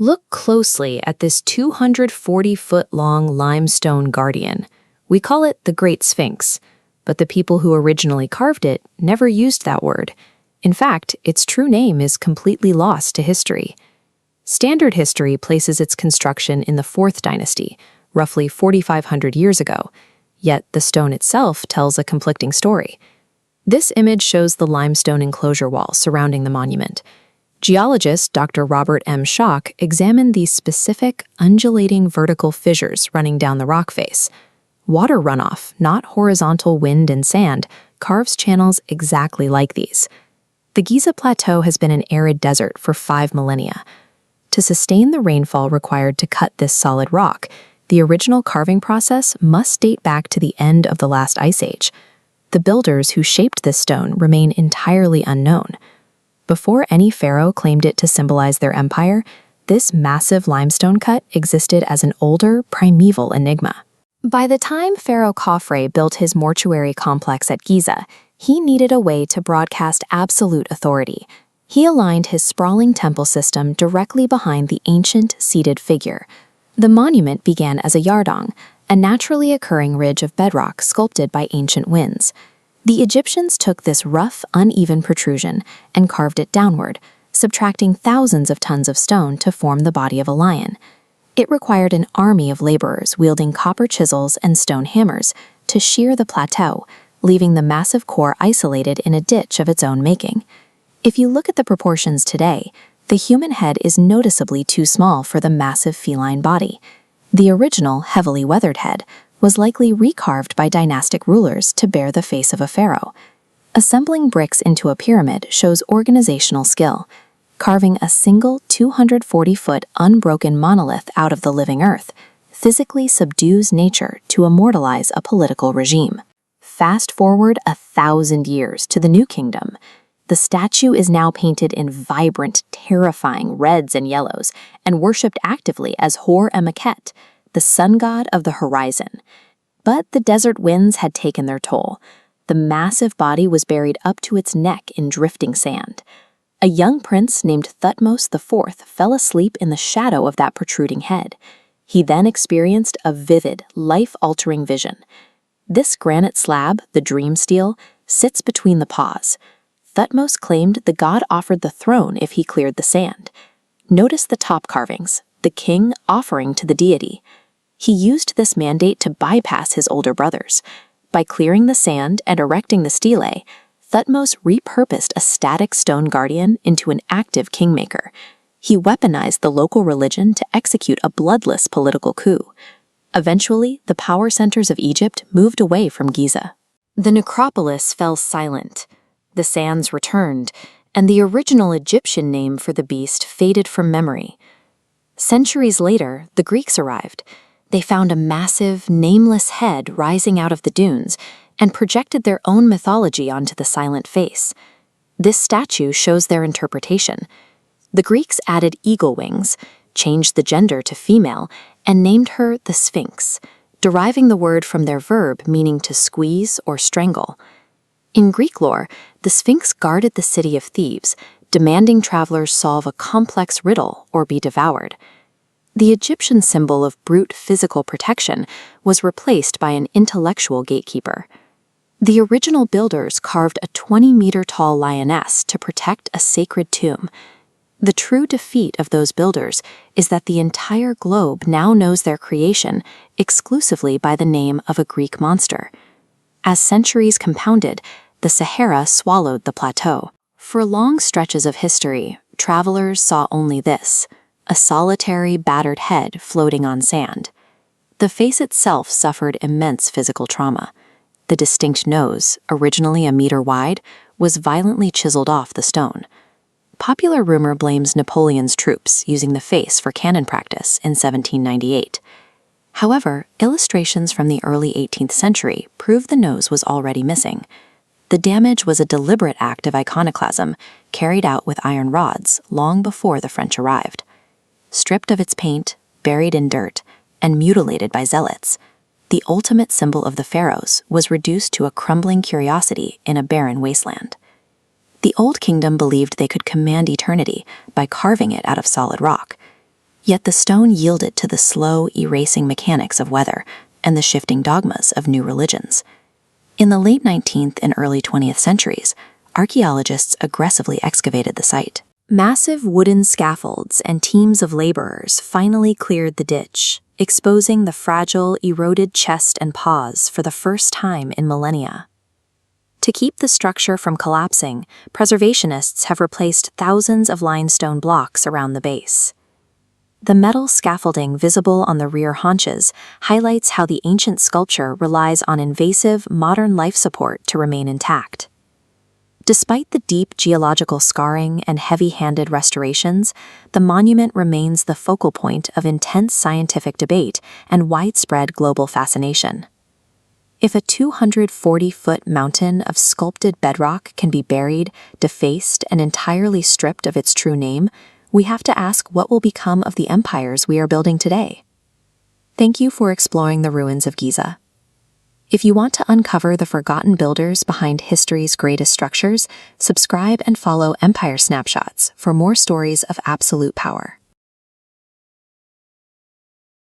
Look closely at this 240-foot-long limestone guardian. We call it the Great Sphinx, but the people who originally carved it never used that word. In fact, its true name is completely lost to history. Standard history places its construction in the 4th dynasty, roughly 4,500 years ago, yet the stone itself tells a conflicting story. This image shows the limestone enclosure wall surrounding the monument. Geologist Dr. Robert M. Schock examined these specific, undulating vertical fissures running down the rock face. Water runoff, not horizontal wind and sand, carves channels exactly like these. The Giza Plateau has been an arid desert for 5 millennia. To sustain the rainfall required to cut this solid rock, the original carving process must date back to the end of the last ice age. The builders who shaped this stone remain entirely unknown. Before any pharaoh claimed it to symbolize their empire, this massive limestone cut existed as an older, primeval enigma. By the time Pharaoh Khafre built his mortuary complex at Giza, he needed a way to broadcast absolute authority. He aligned his sprawling temple system directly behind the ancient, seated figure. The monument began as a yardang, a naturally occurring ridge of bedrock sculpted by ancient winds. The Egyptians took this rough, uneven protrusion and carved it downward, subtracting thousands of tons of stone to form the body of a lion. It required an army of laborers wielding copper chisels and stone hammers to shear the plateau, leaving the massive core isolated in a ditch of its own making. If you look at the proportions today, the human head is noticeably too small for the massive feline body. The original, heavily weathered head was likely recarved by dynastic rulers to bear the face of a pharaoh. Assembling bricks into a pyramid shows organizational skill. Carving a single 240-foot unbroken monolith out of the living earth physically subdues nature to immortalize a political regime. Fast forward 1,000 years to the New Kingdom. The statue is now painted in vibrant, terrifying reds and yellows and worshipped actively as Hor-Emmeket, the sun god of the horizon. But the desert winds had taken their toll. The massive body was buried up to its neck in drifting sand. A young prince named Thutmose IV fell asleep in the shadow of that protruding head. He then experienced a vivid, life-altering vision. This granite slab, the dream stele, sits between the paws. Thutmose claimed the god offered the throne if he cleared the sand. Notice the top carvings, the king offering to the deity. He used this mandate to bypass his older brothers. By clearing the sand and erecting the stele, Thutmose repurposed a static stone guardian into an active kingmaker. He weaponized the local religion to execute a bloodless political coup. Eventually, the power centers of Egypt moved away from Giza. The necropolis fell silent. The sands returned, and the original Egyptian name for the beast faded from memory. Centuries later, the Greeks arrived. They found a massive, nameless head rising out of the dunes and projected their own mythology onto the silent face. This statue shows their interpretation. The Greeks added eagle wings, changed the gender to female, and named her the Sphinx, deriving the word from their verb meaning to squeeze or strangle. In Greek lore, the Sphinx guarded the city of Thebes, demanding travelers solve a complex riddle or be devoured. The Egyptian symbol of brute physical protection was replaced by an intellectual gatekeeper. The original builders carved a 20-meter-tall lioness to protect a sacred tomb. The true defeat of those builders is that the entire globe now knows their creation exclusively by the name of a Greek monster. As centuries compounded, the Sahara swallowed the plateau. For long stretches of history, travelers saw only this: a solitary, battered head floating on sand. The face itself suffered immense physical trauma. The distinct nose, originally a meter wide, was violently chiseled off the stone. Popular rumor blames Napoleon's troops using the face for cannon practice in 1798. However, illustrations from the early 18th century prove the nose was already missing. The damage was a deliberate act of iconoclasm carried out with iron rods long before the French arrived. Stripped of its paint, buried in dirt, and mutilated by zealots, the ultimate symbol of the pharaohs was reduced to a crumbling curiosity in a barren wasteland. The Old Kingdom believed they could command eternity by carving it out of solid rock. Yet the stone yielded to the slow, erasing mechanics of weather and the shifting dogmas of new religions. In the late 19th and early 20th centuries, archaeologists aggressively excavated the site. Massive wooden scaffolds and teams of laborers finally cleared the ditch, exposing the fragile, eroded chest and paws for the first time in millennia. To keep the structure from collapsing, preservationists have replaced thousands of limestone blocks around the base. The metal scaffolding visible on the rear haunches highlights how the ancient sculpture relies on invasive, modern life support to remain intact. Despite the deep geological scarring and heavy-handed restorations, the monument remains the focal point of intense scientific debate and widespread global fascination. If a 240-foot mountain of sculpted bedrock can be buried, defaced, and entirely stripped of its true name, we have to ask what will become of the empires we are building today. Thank you for exploring the ruins of Giza. If you want to uncover the forgotten builders behind history's greatest structures, subscribe and follow Empire Snapshots for more stories of absolute power.